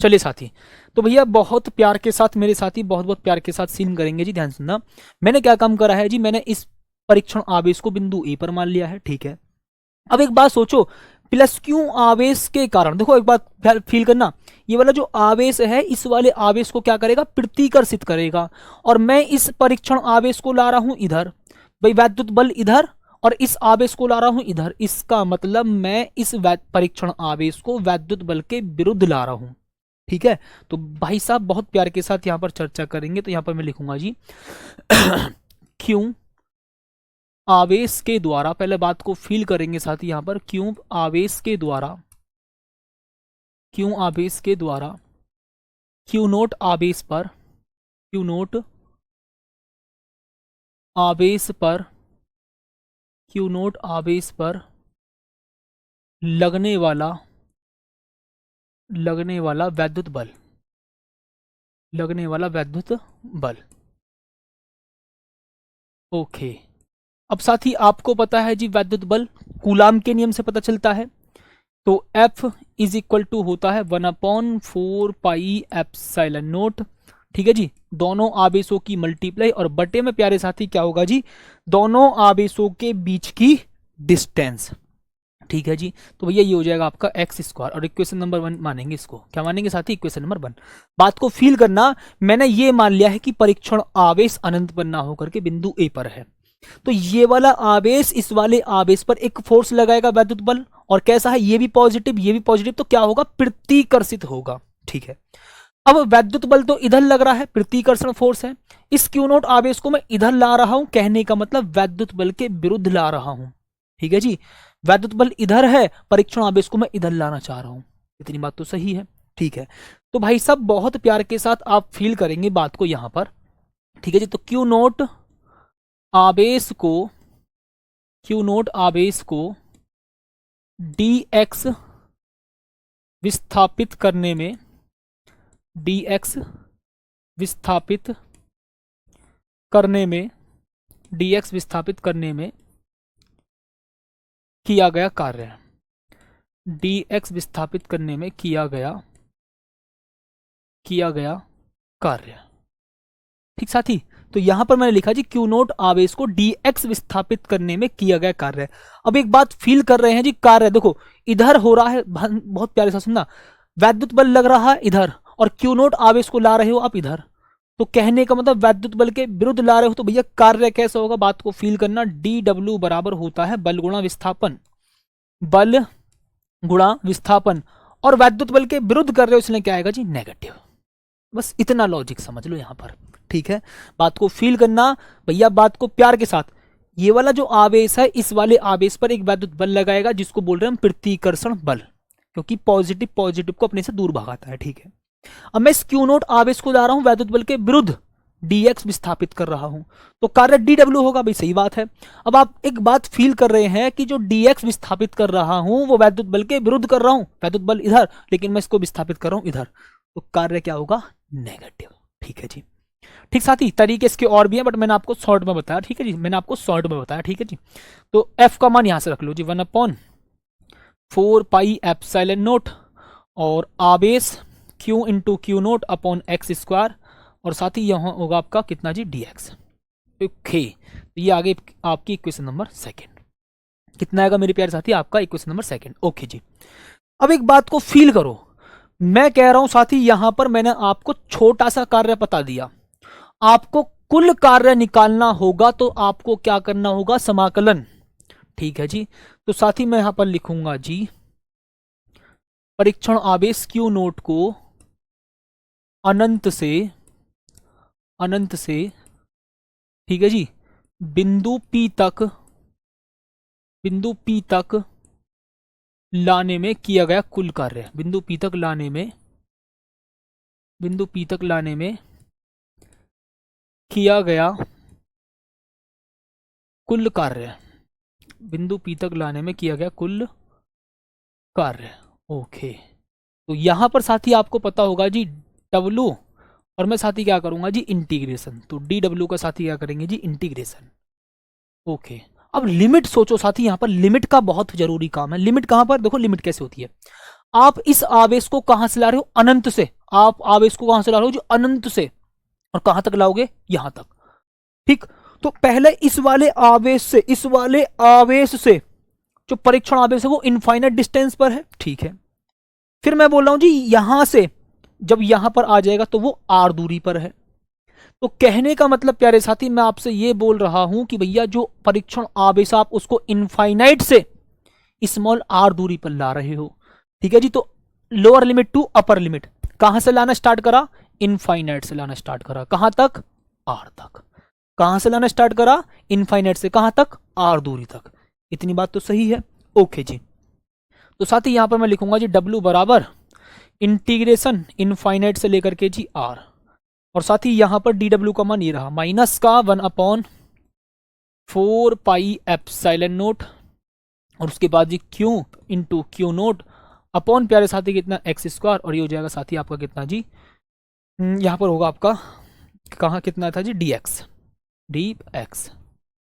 चलिए साथी, तो भैया बहुत प्यार के साथ मेरे साथी बहुत बहुत प्यार के साथ सीन करेंगे जी, ध्यान सुनना। मैंने क्या काम करा है जी, मैंने इस परीक्षण आवेश को बिंदु ए पर मान लिया है। ठीक है, अब एक बात सोचो, प्लस क्यू आवेश के कारण, देखो एक बात फील करना, ये वाला जो आवेश है इस वाले आवेश को क्या करेगा, प्रतिकर्षित करेगा। और मैं इस परीक्षण आवेश को ला रहा हूं इधर, भाई वैद्युत बल इधर, और इस आवेश को ला रहा हूं इधर। इसका मतलब मैं इस परीक्षण आवेश को वैद्युत बल के विरुद्ध ला रहा हूं। ठीक है, तो भाई साहब बहुत प्यार के साथ यहाँ पर चर्चा करेंगे। तो यहाँ पर मैं लिखूंगा जी क्यों आवेश के द्वारा, पहले बात को फील करेंगे साथ ही यहाँ पर, क्यों आवेश के द्वारा, क्यों आवेश के द्वारा क्यू नोट आवेश पर, क्यू नोट आवेश पर, क्यू नोट आवेश पर लगने वाला वैद्युत बल, लगने वाला वैद्युत बल। ओके, अब साथी आपको पता है जी वैद्युत बल कूलाम के नियम से पता चलता है, तो F इज इक्वल टू होता है 1/4 पाई एप्सिलॉन नोट। ठीक है जी, दोनों आवेशों की मल्टीप्लाई, और बटे में प्यारे साथी क्या होगा जी, दोनों आवेशों के बीच की डिस्टेंस। ठीक है जी, तो भैया ये हो जाएगा आपका एक्स स्क्वायर, और इक्वेशन नंबर 1 मानेंगे इसको, क्या मानेंगे साथी, इक्वेशन नंबर 1। बात को फील करना, मैंने ये मान लिया है कि परीक्षण आवेश अनंत पर ना होकर के बिंदु ए पर है, तो ये वाला आवेश इस वाले आवेश पर एक फोर्स लगाएगा वैद्युत बल, और कैसा है, ये भी पॉजिटिव ये भी पॉजिटिव, तो क्या होगा, प्रतिकर्षित होगा। ठीक है, अब वैद्युत बल तो इधर लग रहा है, प्रतिकर्षण फोर्स है, इस क्यू नोट आवेश को मैं इधर ला रहा हूं, कहने का मतलब वैद्युत बल के विरुद्ध ला रहा हूं। ठीक है जी, वैद्युत बल इधर है, परीक्षण आवेश को मैं इधर लाना चाह रहा हूं, इतनी बात तो सही है। ठीक है, तो भाई साहब बहुत प्यार के साथ आप फील करेंगे बात को यहां पर। ठीक है जी, तो क्यू नोट आवेश को dx विस्थापित करने में, dx विस्थापित करने में, dx विस्थापित करने में किया गया कार्य, dx विस्थापित करने में किया गया कार्य। ठीक साथी, तो यहां पर मैंने लिखा जी क्यू नोट आवेश को dx विस्थापित करने में किया गया कार्य। अब एक बात फील कर रहे हैं जी, कार्य देखो इधर हो रहा है, बहुत प्यारे से सुनना, वैद्युत बल लग रहा है इधर, और क्यू नोट आवेश को ला रहे हो आप इधर, तो कहने का मतलब वैद्युत बल के विरुद्ध ला रहे हो, तो भैया कार्य कैसा होगा, बात को फील करना, dw बराबर होता है बल गुणा विस्थापन, बल गुणा विस्थापन, और वैद्युत बल के विरुद्ध कर रहे हो इसलिए क्या आएगा जी, नेगेटिव। बस इतना लॉजिक समझ लो यहां पर। ठीक है, बात को फील करना भैया, बात को प्यार के साथ, ये वाला जो आवेश है इस वाले आवेश पर एक वैद्युत बल लगाएगा जिसको बोल रहे हैं हम प्रतिकर्षण बल, क्योंकि पॉजिटिव को अपने से दूर भगाता है। ठीक है, अब मैं इस क्यू नोट आवेश को ला रहा हूं वैद्युत बल के विरुद्ध, dx विस्थापित कर रहा हूं, तो कार्य dw होगा, भाई सही बात है। अब आप एक बात फील कर रहे हैं कि जो dx विस्थापित कर रहा हूं वो वैद्युत बल के विरुद्ध कर रहा हूं, वैद्युत बल इधर, लेकिन मैं इसको विस्थापित कर रहा हूं इधर, तो कार्य क्या होगा, नेगेटिव। ठीक है जी, ठीक साथी, तरीके इसके और भी हैं बट मैंने आपको शॉर्ट में बताया, ठीक है जी, मैंने आपको शॉर्ट में बताया, ठीक है जी। तो एफ का मान यहां से रख लो जी, 1/4 पाई एप्सिलॉन नोट, और आवेश Q into q naught upon x square, और साथ ही यहाँ होगा आपका कितना जी, dx। ओके, तो ये आगे आपकी इक्वेशन नंबर सेकंड। कितना आएगा मेरे प्यारे साथी, आपका इक्वेशन नंबर सेकंड। ओके जी, अब एक बात को फील करो, मैं कह रहा हूं साथी यहां पर मैंने आपको छोटा सा कार्य बता दिया, आपको कुल कार्य निकालना होगा तो आपको क्या करना होगा, समाकलन। ठीक है जी, तो साथी मैं यहां पर लिखूंगा जी, परीक्षण आवेश क्यू नोट को अनंत से, ठीक है जी, बिंदु P तक लाने में किया गया कुल कार्य, बिंदु P तक लाने में किया गया कुल कार्य, बिंदु P तक लाने में किया गया कुल कार्य। ओके, तो यहां पर साथी आपको पता होगा जी W, और मैं साथी क्या करूंगा जी, इंटीग्रेशन, तो dw का साथी क्या करेंगे जी, इंटीग्रेशन। ओके, अब लिमिट सोचो साथी, यहां पर लिमिट का बहुत जरूरी काम है। लिमिट कहां पर, देखो लिमिट कैसे होती है, आप इस आवेश को कहां से ला रहे हो, अनंत से, आप आवेश को कहां से ला रहे हो जी, अनंत से, और कहां तक लाओगे, यहां तक। ठीक, तो पहले इस वाले आवेश से जो परीक्षण आवेश है वो इनफाइनाइट डिस्टेंस पर है, ठीक है। फिर मैं बोल रहा हूं जी यहां से जब यहां पर आ जाएगा तो वो r दूरी पर है। तो कहने का मतलब प्यारे साथी मैं आपसे ये बोल रहा हूं कि भैया जो परीक्षण आवेश आप उसको इनफाइनाइट से स्मॉल r दूरी पर ला रहे हो, ठीक है जी। तो lower limit to upper limit कहां से लाना स्टार्ट करा, इनफाइनाइट से लाना स्टार्ट करा, कहां तक, r तक। कहां से लाना स्टार्ट करा, इनफाइनाइट से, कहां तक, r दूरी तक। इतनी बात तो सही है। ओके जी, तो साथ ही यहां पर मैं लिखूंगा जी W बराबर इंटीग्रेशन इनफाइनाइट से लेकर के जी r, और साथ ही यहां पर dw का मान ये रहा, माइनस का 1/4 पाई एप्सिलॉन नोट, और उसके बाद जी q into q naught upon प्यारे साथी कितना, एक्स स्क्वायर, और ये हो जाएगा साथी आपका कितना जी, यहां पर होगा आपका कहाँ कितना था जी, dx।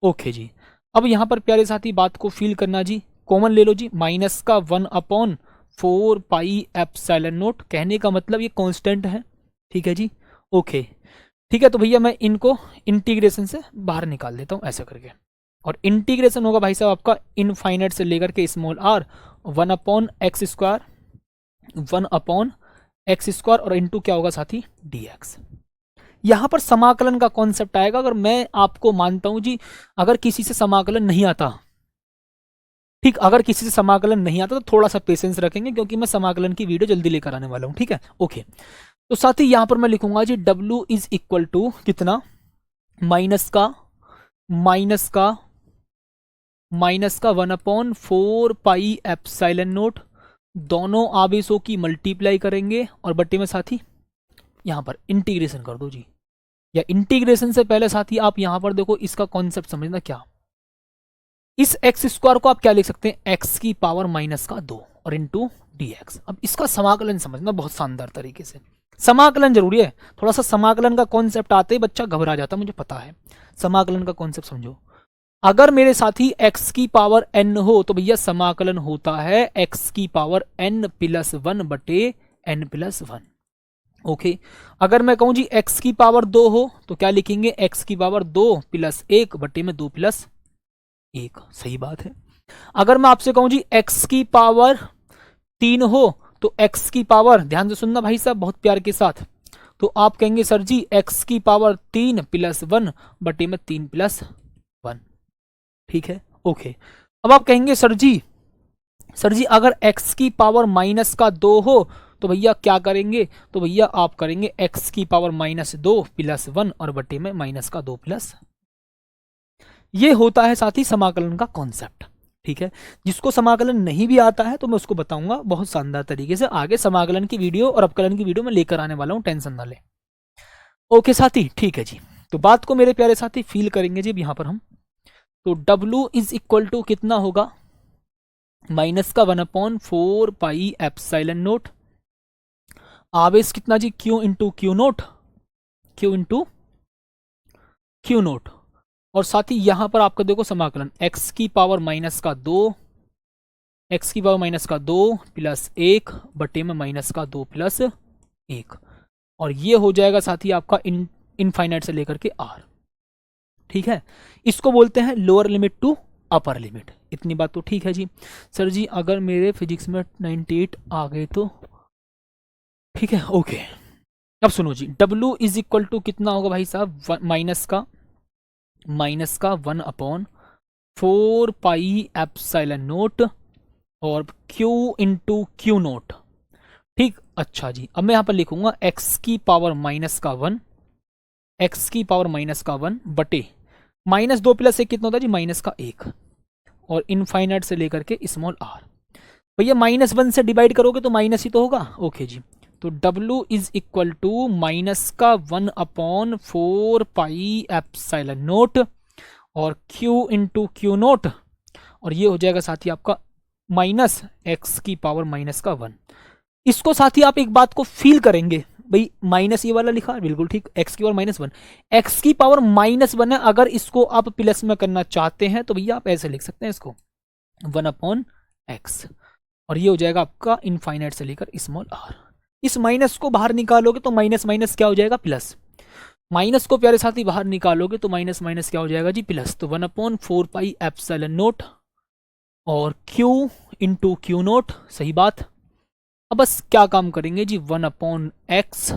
ओके जी, अब यहां पर प्यारे साथी बात को फील करना जी, कॉमन ले लो जी, माइनस का 1/4 पाई एप्सिलॉन नोट, कहने का मतलब ये कांस्टेंट है, ठीक है जी। ओके, ठीक है, तो भैया मैं इनको इंटीग्रेशन से बाहर निकाल देता हूं ऐसा करके, और इंटीग्रेशन होगा भाई साहब आपका इनफाइनाइट से लेकर के स्मॉल r 1/x², और इंटू क्या होगा साथी, dx। यहां पर समाकलन का कॉन्सेप्ट आएगा। अगर मैं आपको मानता हूं जी अगर किसी से समाकलन नहीं आता, ठीक, अगर किसी से समाकलन नहीं आता तो थोड़ा सा पेशेंस रखेंगे क्योंकि मैं समाकलन की वीडियो जल्दी लेकर आने वाला हूं, ठीक है। ओके, तो साथ ही यहां पर मैं लिखूंगा जी W इज इक्वल टू कितना, माइनस का 1/4 पाई एप्सिलॉन नोट, दोनों आवेशों की मल्टीप्लाई करेंगे और बट्टे में साथी यहां पर इंटीग्रेशन कर दो जी, या इंटीग्रेशन से पहले साथी आप यहां पर देखो इसका कॉन्सेप्ट समझना क्या, इस एक्स स्क्वायर को आप क्या लिख सकते हैं, एक्स की पावर माइनस का 2 और इंटू dx। अब इसका समाकलन समझना बहुत शानदार तरीके से, समाकलन जरूरी है, थोड़ा सा समाकलन का कॉन्सेप्ट आते ही बच्चा घबरा जाता, मुझे पता है। समाकलन का कॉन्सेप्ट समझो, अगर मेरे साथी x की पावर n हो तो भैया समाकलन होता है x की पावर n+1 बटे n+1। ओके, अगर मैं कहूं जी x की पावर 2 हो तो क्या लिखेंगे, x की पावर 2 + 1 बटे में 2 + 1, सही बात है। अगर मैं आपसे कहूं जी x की पावर 3 हो तो x की पावर, ध्यान से सुनना भाई साहब बहुत प्यार के साथ, तो आप कहेंगे सर जी x की पावर 3 + 1 बटे में 3 + 1, ठीक है। ओके, अब आप कहेंगे सर जी अगर x की पावर माइनस का 2 हो तो भैया क्या करेंगे, तो भैया आप करेंगे x की पावर -2 + 1 और बटे में माइनस का 2 +, ये होता है साथ ही समाकलन का कॉन्सेप्ट, ठीक है। जिसको समाकलन नहीं भी आता है तो मैं उसको बताऊंगा बहुत शानदार तरीके से, आगे समाकलन की वीडियो और अपकलन की वीडियो में लेकर आने वाला हूं, टेंशन ना ले। ओके साथी, ठीक है जी, तो बात को मेरे प्यारे साथी फील करेंगे जी यहां पर हम, तो W इज इक्वल टू कितना होगा, माइनस का 1/4 पाई एप्सिलॉन नोट, आवेश कितना जी Q into q note, Q into q naught, और साथ ही यहाँ पर आपका देखो समाकलन एक्स की पावर माइनस का 2, एक्स की पावर माइनस का 2 प्लस 1 बटे में माइनस का 2 प्लस 1, और ये हो जाएगा साथ ही आपका इनफाइनाइट से लेकर के आर। ठीक है, इसको बोलते हैं lower limit to upper limit. इतनी बात तो ठीक है जी। सर जी अगर मेरे फिजिक्स में 98 आ गए तो ठीक है, ओके। अब सुनो जी, W इज इक्वल टू कितना होगा भाई साहब, माइनस का 1/4 पाई एप्सिलॉन नोट और Q इंटू क्यू नोट। ठीक, अच्छा जी, अब मैं यहाँ पर लिखूंगा x की पावर माइनस का 1, एक्स की पावर माइनस का 1 बटे -2 प्लस 1 कितना होता है जी, माइनस का 1, और इनफाइनाइट से लेकर के स्मॉल r। भैया -1 से डिवाइड करोगे तो माइनस ही तो होगा। ओके जी, तो W is equal to minus का 1/4 पाई एप्सिलॉन नोट और Q इंटू क्यू नोट, और ये हो जाएगा साथ ही आपका माइनस एक्स की पावर माइनस का 1। इसको साथ ही आप एक बात को फील करेंगे, भाई माइनस ये वाला लिखा, बिल्कुल ठीक, एक्स की पावर -1, एक्स की पावर -1 है, अगर इसको आप प्लस में करना चाहते हैं तो भैया आप ऐसे लिख सकते हैं इसको 1/x, और ये हो जाएगा आपका इनफाइनाइट से लेकर स्मॉल r। इस माइनस को बाहर निकालोगे तो माइनस माइनस क्या हो जाएगा, प्लस। माइनस को प्यारे साथी बाहर निकालोगे तो माइनस माइनस क्या हो जाएगा जी, प्लस। तो 1/4 पाई एप्सिलॉन नोट और Q इंटू क्यू नोट, सही बात। अब बस क्या काम करेंगे जी, 1/x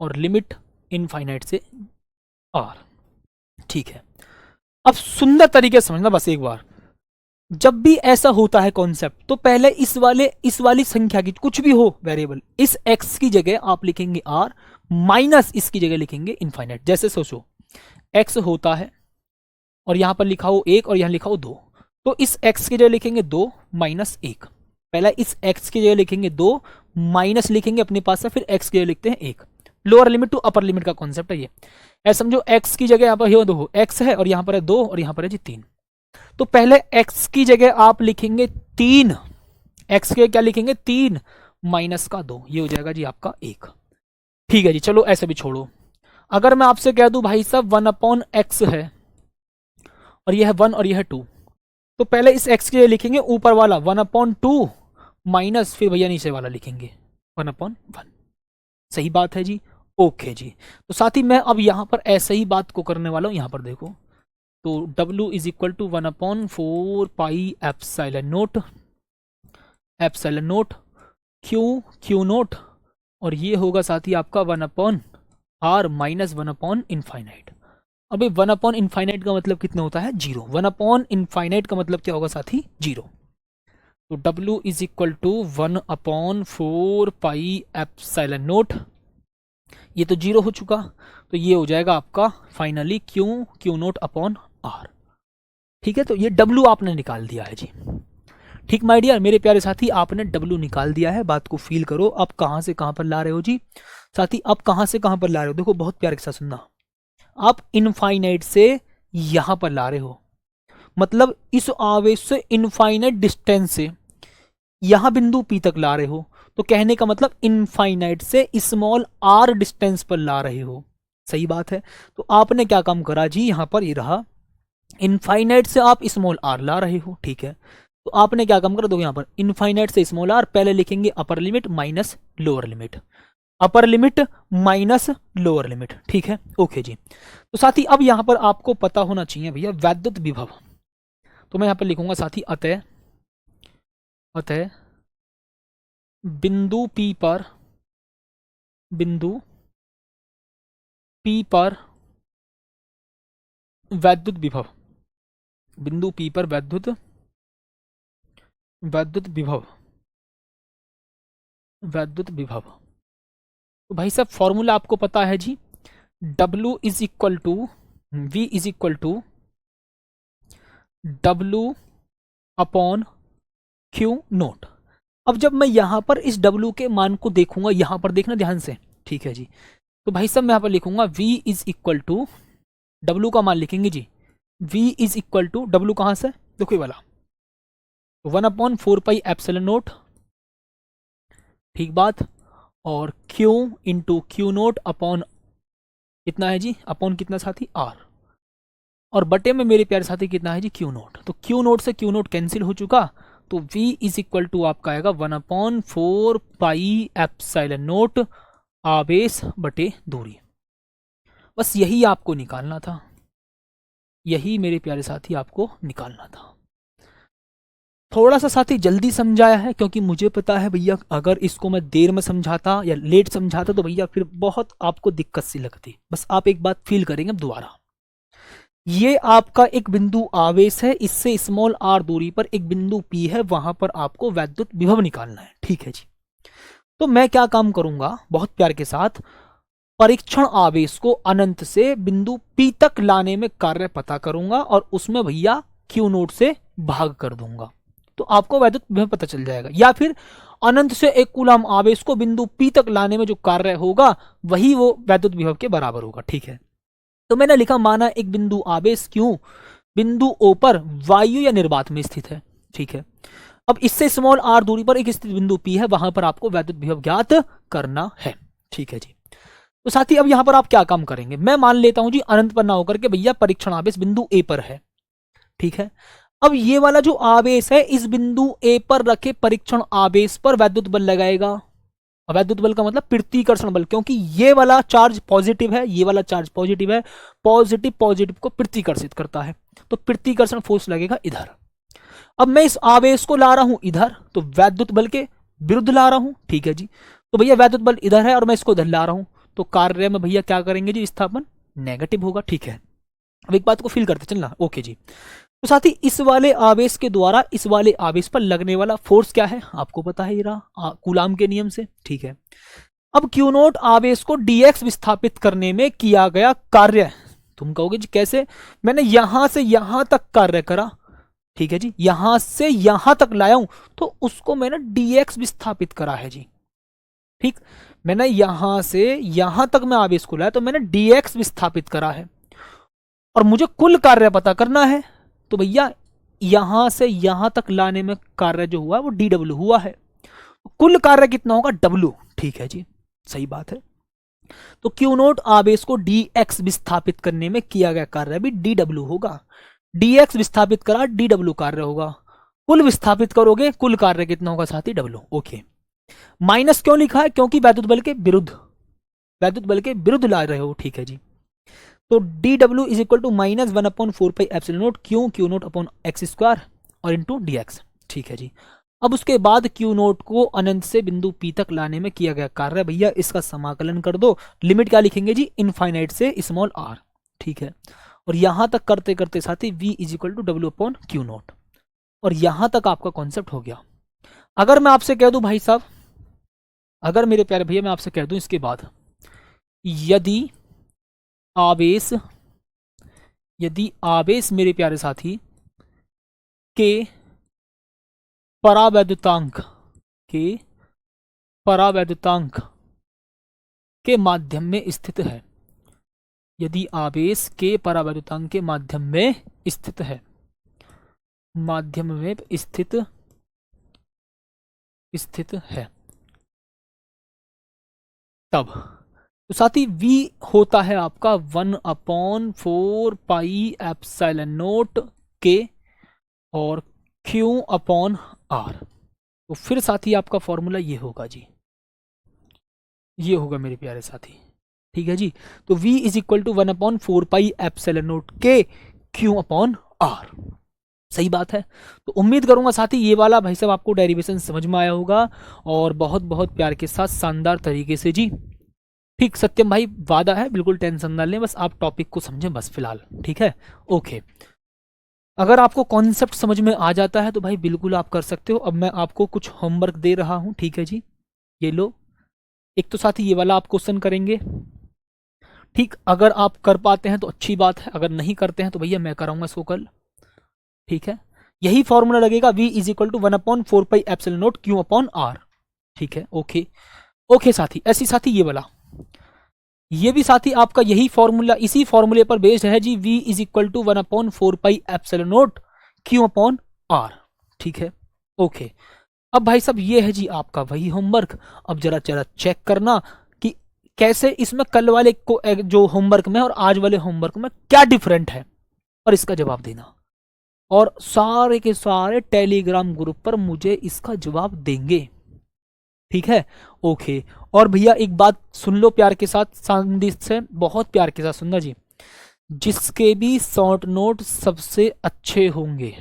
और लिमिट इनफाइनाइट से r। ठीक है, अब सुंदर तरीके से समझना बस एक बार, जब भी ऐसा होता है कॉन्सेप्ट तो पहले इस वाली संख्या की कुछ भी हो वेरिएबल, इस x की जगह आप लिखेंगे r माइनस इसकी जगह लिखेंगे इनफाइनाइट। जैसे सोचो x होता है और यहां पर लिखा हो 1 और यहां लिखा हो 2, तो इस x की जगह लिखेंगे 2 माइनस 1। पहला इस x की जगह लिखेंगे 2 माइनस लिखेंगे अपने पास से, फिर x की जगह लिखते हैं 1। Lower limit to upper limit का कॉन्सेप्ट है ये। ऐसा समझो x की जगह यहाँ पर ये दो x है और यहाँ पर है 2 और यहाँ पर है जी 3, तो पहले x की जगह आप लिखेंगे 3, x के क्या लिखेंगे 3 माइनस का 2, ये हो जाएगा जी आपका 1। ठीक है जी, चलो ऐसे भी छोड़ो। अगर मैं आपसे कह दूं भाई साहब 1/x है और यह है 1 और यह है 2, तो पहले इस x के लिए लिखेंगे ऊपर वाला 1/2 माइनस, फिर भैया नीचे वाला लिखेंगे 1/1। सही बात है जी, ओके जी। तो साथ ही मैं अब यहां पर ऐसे ही बात को करने वाला हूं, यहां पर देखो, तो W is equal to 1/4 pi epsilon note q naught, और ये होगा साथ ही आपका 1/r माइनस 1/इनफाइनाइट। अभी 1/इनफाइनाइट का मतलब कितना होता है, 0। 1/इनफाइनाइट का मतलब क्या होगा साथी, 0। तो W is equal to 1/4 pi epsilon naught, ये तो 0 हो चुका, तो ये हो जाएगा आपका finally Q naught upon r। ठीक है, तो ये W आपने निकाल दिया है जी। ठीक माय डियर मेरे प्यारे साथी, आपने W निकाल दिया है, बात को फील करो। अब कहां से कहां पर ला रहे हो जी साथी, अब कहां से कहां पर ला रहे हो, देखो बहुत प्यारे के साथ सुनना। आप इनफाइनाइट से यहां पर ला रहे हो, मतलब इस आवेश से इनफाइनाइट डिस्टेंस से यहां बिंदु P तक ला रहे हो, तो कहने का मतलब इनफाइनाइट से स्मॉल r डिस्टेंस पर ला रहे हो। सही बात है, तो आपने क्या काम करा जी, यहां पर ये रहा इनफाइनाइट से आप स्मॉल r ला रहे हो। ठीक है, तो आपने क्या काम करा, देखो यहां पर इनफाइनाइट से स्मॉल r, पहले लिखेंगे upper limit minus lower limit, upper limit minus lower limit. ठीक है, ओके जी। तो साथी अब यहां पर आपको पता होना चाहिए भैया वैद्युत विभव, तो मैं यहां पर लिखूंगा साथी अतः बिंदु P पर वैद्युत विभव, बिंदु P पर वैद्युत विभव। तो भाई साहब फॉर्मूला आपको पता है जी, W is equal to V is equal to W upon q naught. अब जब मैं यहां पर इस W के मान को देखूंगा, यहां पर देखना ध्यान से, ठीक है जी, तो भाई साहब मैं यहां पर लिखूंगा V is equal to, W का मान लिखेंगे जी, V is equal to W कहां से, देखो ये वाला 1/4 पाई एप्सिलॉन नोट, ठीक बात, और Q into q naught upon कितना है जी, अपॉन कितना साथी, आर, और बटे में मेरे प्यारे साथी कितना है जी, क्यू नोट। तो क्यू नोट से क्यू नोट कैंसिल हो चुका, तो v इज इक्वल टू आपका आएगा 1/4 पाई एप्सिलॉन नोट आवेश बटे दूरी। बस यही आपको निकालना था, यही मेरे प्यारे साथी आपको निकालना था। थोड़ा सा साथी जल्दी समझाया है, क्योंकि मुझे पता है भैया अगर इसको मैं देर में समझाता या लेट समझाता तो भैया फिर बहुत आपको दिक्कत सी लगती। बस आप एक बात फील करेंगे अब दोबारा, ये आपका एक बिंदु आवेश है, इससे स्मॉल आर दूरी पर एक बिंदु पी है, वहां पर आपको वैद्युत विभव निकालना है, ठीक है जी। तो मैं क्या काम करूंगा बहुत प्यार के साथ, परीक्षण आवेश को अनंत से बिंदु पी तक लाने में कार्य पता करूंगा और उसमें भैया क्यू नोट से भाग कर दूंगा, तो आपको वैद्युत विभव पता चल जाएगा। या फिर अनंत से एक कूलम आवेश को बिंदु पी तक लाने में जो कार्य होगा वही वो वैद्युत विभव के बराबर होगा, ठीक है। तो मैंने लिखा माना एक बिंदु आवेश क्यों बिंदु ओ पर वायु या निर्वात में स्थित है, ठीक है। अब इससे स्मॉल आर दूरी पर एक स्थित बिंदु पी है, वहां पर आपको वैद्युत विभव ज्ञात करना है, ठीक है जी। तो साथी अब यहां पर आप क्या काम करेंगे, मैं मान लेता हूं जी अनंत पर ना होकर के भैया परीक्षण आवेश बिंदु ए पर है, ठीक है। अब ये वाला जो आवेश है इस बिंदु ए पर रखे परीक्षण आवेश पर वैद्युत बल लगाएगा। वैद्युत बल का मतलब प्रतिकर्षण बल, क्योंकि ये वाला चार्ज पॉजिटिव है, ये वाला चार्ज पॉजिटिव है, पॉजिटिव पॉजिटिव को प्रतिकर्षित करता है, तो प्रतिकर्षण फोर्स लगेगा इधर। अब मैं इस आवेश को ला रहा हूं इधर, तो वैद्युत बल के विरुद्ध ला रहा हूं, ठीक है जी। तो भैया वैद्युत बल इधर है और मैं इसको इधर ला रहा हूं, तो कार्य में भैया क्या करेंगे जी, विस्थापन नेगेटिव होगा, ठीक है। अब एक बात को फील करते चलना, ओके जी। तो साथ ही इस वाले आवेश के द्वारा इस वाले आवेश पर लगने वाला फोर्स क्या है आपको पता है, ये रहा कूलाम के नियम से, ठीक है। अब क्यू नोट आवेश को dx विस्थापित करने में किया गया कार्य, तुम कहोगे जी कैसे, मैंने यहां से यहां तक कार्य करा, ठीक है जी, यहां से यहां तक लाया हूं तो उसको मैंने dx विस्थापित करा है जी, ठीक। मैंने यहां से यहां तक मैं आवेश को लाया तो मैंने dx विस्थापित करा है, और मुझे कुल कार्य पता करना है, तो भैया यहां से यहां तक लाने में कार्य जो हुआ वो dw हुआ है, कुल कार्य कितना होगा w, ठीक है जी, सही बात है। तो क्यू नोट आवेश को dx विस्थापित करने में किया गया कार्य भी dw होगा, dx विस्थापित करा dw कार्य होगा, कुल विस्थापित करोगे कुल कार्य कितना होगा साथी w, ओके। माइनस क्यों लिखा है, क्योंकि वैद्युत बल के विरुद्ध, वैद्युत बल के विरुद्ध ला रहे हो, ठीक है जी। तो dw is equal to -1/4 pi epsilon note q naught upon x square और इंटू dx, ठीक है जी। अब उसके बाद क्यू नोट को अनंत से बिंदु पी तक लाने में किया गया कार्य, भैया इसका समाकलन कर दो, लिमिट क्या लिखेंगे जी, इनफाइनाइट से स्मॉल r, ठीक है। और यहां तक करते करते साथी v is equal to W upon q naught, और यहां तक आपका कॉन्सेप्ट हो गया। अगर मैं आपसे कह दूं भाई साहब, अगर मेरे प्यारे भैया मैं आपसे कह दूं इसके बाद, यदि आवेश मेरे प्यारे साथी के परावैद्युतांक के माध्यम में स्थित है, यदि आवेश के परावैद्युतांक के माध्यम में स्थित है, माध्यम में स्थित है, तब तो साथी v होता है आपका 1/4 पाई एप्सिलॉन नोट के और q अपॉन r। तो फिर साथी आपका फॉर्मूला ये होगा जी, ये होगा मेरे प्यारे साथी, ठीक है जी। तो v is equal to 1/4 pi epsilon naught के q अपॉन r, सही बात है। तो उम्मीद करूंगा साथी ये वाला भाई साहब आपको डेरिवेशन समझ में आया होगा, और बहुत बहुत प्यार के साथ शानदार तरीके से जी, ठीक। सत्यम भाई वादा है, बिल्कुल टेंशन ना लें, बस आप टॉपिक को समझें बस फिलहाल, ठीक है, ओके। अगर आपको कॉन्सेप्ट समझ में आ जाता है तो भाई बिल्कुल आप कर सकते हो। अब मैं आपको कुछ होमवर्क दे रहा हूं, ठीक है जी, ये लो। एक तो साथी ये वाला आप क्वेश्चन करेंगे, ठीक। अगर आप कर पाते हैं तो अच्छी बात है, अगर नहीं करते हैं तो भैया मैं कराऊंगा इसको कल, ठीक है। यही फॉर्मूला लगेगा v is equal to 1/4 pi epsilon naught q upon r, ठीक है, ओके ओके साथी। ऐसी साथी ये वाला, ये भी साथी आपका यही फॉर्मूला, इसी फॉर्मूले पर बेस्ड है जी, v is equal to 1/4 pi epsilon naught q upon r, ठीक है, ओके। अब भाई साहब ये है जी आपका वही होमवर्क। अब जरा चेक करना कि कैसे इसमें कल वाले को जो होमवर्क में और आज वाले होमवर्क में क्या डिफरेंट है, और इसका जवाब देना। और सारे के सारे टेलीग्राम ग्रुप पर मुझे इसका जवाब देंगे, ठीक है? ओके। और भैया एक बात सुन लो प्यार के साथ, संदेश से बहुत प्यार के साथ सुनना जी, जिसके भी शॉर्ट नोट सबसे अच्छे होंगे,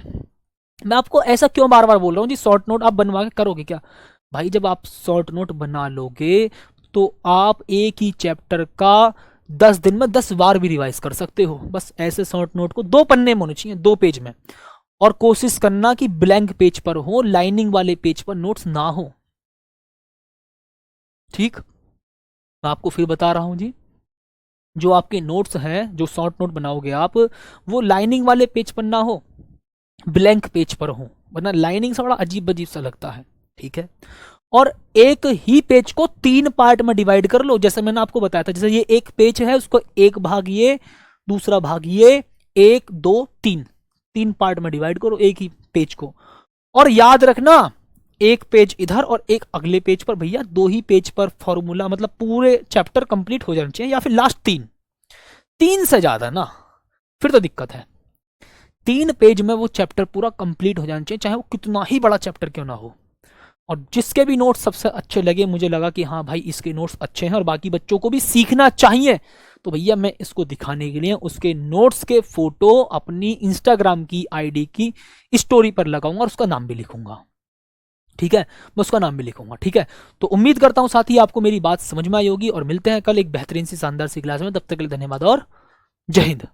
मैं आपको ऐसा क्यों बार बार बोल रहा हूँ जी, शॉर्ट नोट आप बनवा के करोगे क्या भाई? जब आप शॉर्ट नोट बना लोगे तो आप एक ही चैप्टर का 10 दिन में 10 बार भी रिवाइज कर सकते हो। बस ऐसे शॉर्ट नोट को 2 पन्ने में होने चाहिए, 2 पेज में, और कोशिश करना कि ब्लैंक पेज पर हो, लाइनिंग वाले पेज पर नोट्स ना हो, ठीक? मैं आपको फिर बता रहा हूं जी, जो आपके नोट्स हैं, जो शॉर्ट नोट बनाओगे आप, वो लाइनिंग वाले पेज पर ना हो, ब्लैंक पेज पर हो, वरना लाइनिंग से बड़ा अजीब अजीब सा लगता है, ठीक है? और एक ही पेज को 3 पार्ट में डिवाइड कर लो, जैसे मैंने आपको बताया था, जैसे ये एक पेज है, उसको एक भाग ये, दूसरा भाग ये, 1 2 3 पार्ट में डिवाइड करो एक ही पेज को। और याद रखना, एक पेज इधर और एक अगले पेज पर, भैया 2 ही पेज पर फॉर्मूला, मतलब पूरे चैप्टर कंप्लीट हो जाना चाहिए, या फिर लास्ट 3 से ज्यादा ना, फिर तो दिक्कत है। 3 पेज में वो चैप्टर पूरा कंप्लीट हो जाना चाहिए, चाहे वो कितना ही बड़ा चैप्टर क्यों ना हो। और जिसके भी नोट्स सबसे अच्छे लगे, मुझे लगा कि हाँ भाई इसके नोट्स अच्छे हैं और बाकी बच्चों को भी सीखना चाहिए, तो भैया मैं इसको दिखाने के लिए उसके नोट्स के फोटो अपनी इंस्टाग्राम की आईडी की स्टोरी पर लगाऊंगा और उसका नाम भी लिखूंगा, ठीक है? मैं उसका नाम भी लिखूंगा, ठीक है? तो उम्मीद करता हूं साथी आपको मेरी बात समझ में आई होगी, और मिलते हैं कल एक बेहतरीन सी शानदार सी क्लास में। तब तक के लिए धन्यवाद और जय हिंद।